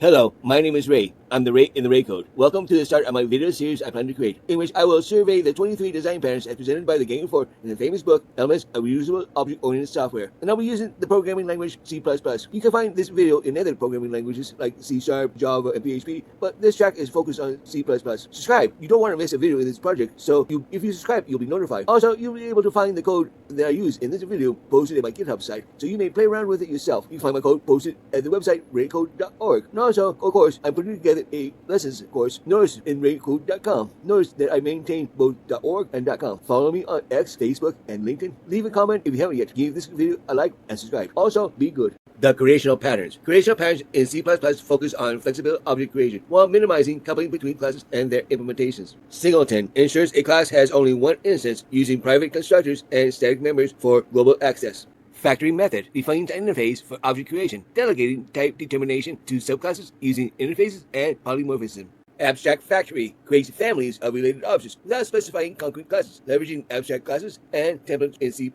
Hello, my name is Ray. I'm the Ray in the Ray Code. Welcome to the start of my video series I plan to create, in which I will survey the 23 design patterns as presented by the Gang of Four in the famous book, Elements of Reusable Object-Oriented Software. And I'll be using the programming language C++. You can find this video in other programming languages like C#, Java, and PHP, but this track is focused on C++. Subscribe. You don't want to miss a video in this project, so if you subscribe, you'll be notified. Also, you'll be able to find the code that I use in this video posted at my GitHub site, so you may play around with it yourself. You can find my code posted at the website raycode.org. And also, of course, I'm putting together a lessons course, notice in raycode.com. Notice that I maintain both .org and .com. Follow me on X, Facebook, and LinkedIn. Leave a comment if you haven't yet. Give this video a like and subscribe. Also, be good. The Creational Patterns. Creational Patterns in C++ focus on flexible object creation while minimizing coupling between classes and their implementations. Singleton ensures a class has only one instance using private constructors and static members for global access. Factory method defines an interface for object creation, delegating type determination to subclasses using interfaces and polymorphism. Abstract factory creates families of related objects without specifying concrete classes, leveraging abstract classes and templates in C++.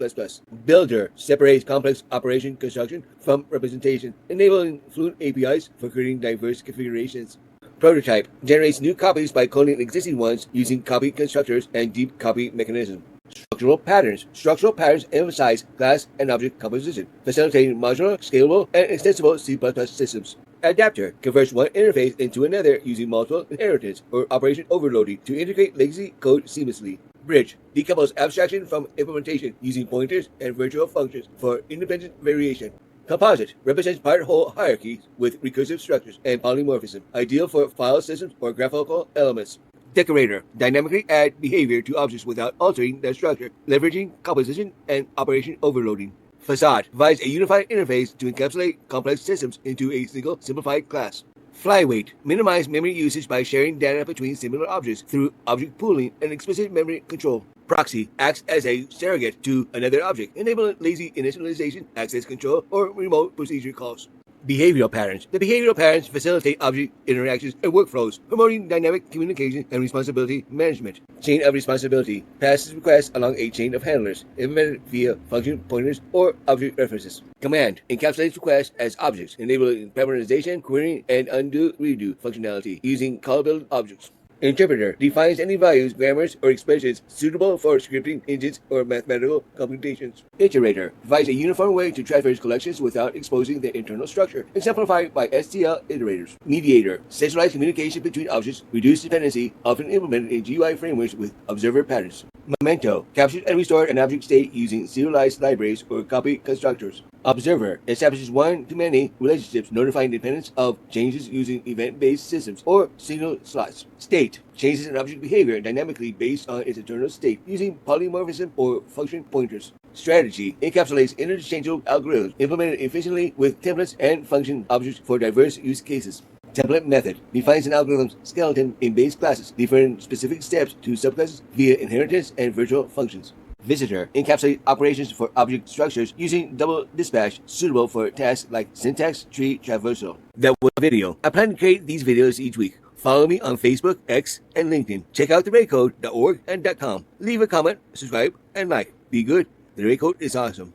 Builder separates complex operation construction from representation, enabling fluent APIs for creating diverse configurations. Prototype generates new copies by cloning existing ones using copy constructors and deep copy mechanism. Structural patterns. Structural patterns emphasize class and object composition, facilitating modular, scalable, and extensible C++ systems. Adapter converts one interface into another using multiple inheritance or operation overloading to integrate legacy code seamlessly. Bridge decouples abstraction from implementation using pointers and virtual functions for independent variation. Composite represents part-whole hierarchies with recursive structures and polymorphism, ideal for file systems or graphical elements. Decorator dynamically add behavior to objects without altering their structure, leveraging composition and operation overloading. Facade provides a unified interface to encapsulate complex systems into a single simplified class. Flyweight minimize memory usage by sharing data between similar objects through object pooling and explicit memory control. Proxy acts as a surrogate to another object, enabling lazy initialization, access control, or remote procedure calls. Behavioral patterns. The behavioral patterns facilitate object interactions and workflows, promoting dynamic communication and responsibility management. Chain of responsibility passes requests along a chain of handlers, implemented via function pointers or object references. Command encapsulates requests as objects, enabling parameterization, querying, and undo-redo functionality using callable objects. Interpreter defines any values, grammars, or expressions suitable for scripting engines or mathematical computations. Iterator provides a uniform way to traverse collections without exposing their internal structure, exemplified by STL iterators. Mediator centralized communication between objects, reduced dependency, often implemented in GUI frameworks with observer patterns. Memento captures and restores an object state using serialized libraries or copy constructors. Observer establishes one-to-many relationships, notifying dependents of changes using event-based systems or signal slots. State changes an object behavior dynamically based on its internal state using polymorphism or function pointers. Strategy encapsulates interchangeable algorithms implemented efficiently with templates and function objects for diverse use cases. Template method defines an algorithm's skeleton in base classes, different specific steps to subclasses via inheritance and virtual functions. Visitor encapsulates operations for object structures using double dispatch suitable for tasks like syntax tree traversal. That was a video. I plan to create these videos each week. Follow me on Facebook, X, and LinkedIn. Check out the raycode.org and .com. Leave a comment, subscribe, and like. Be good. The Ray Code is awesome.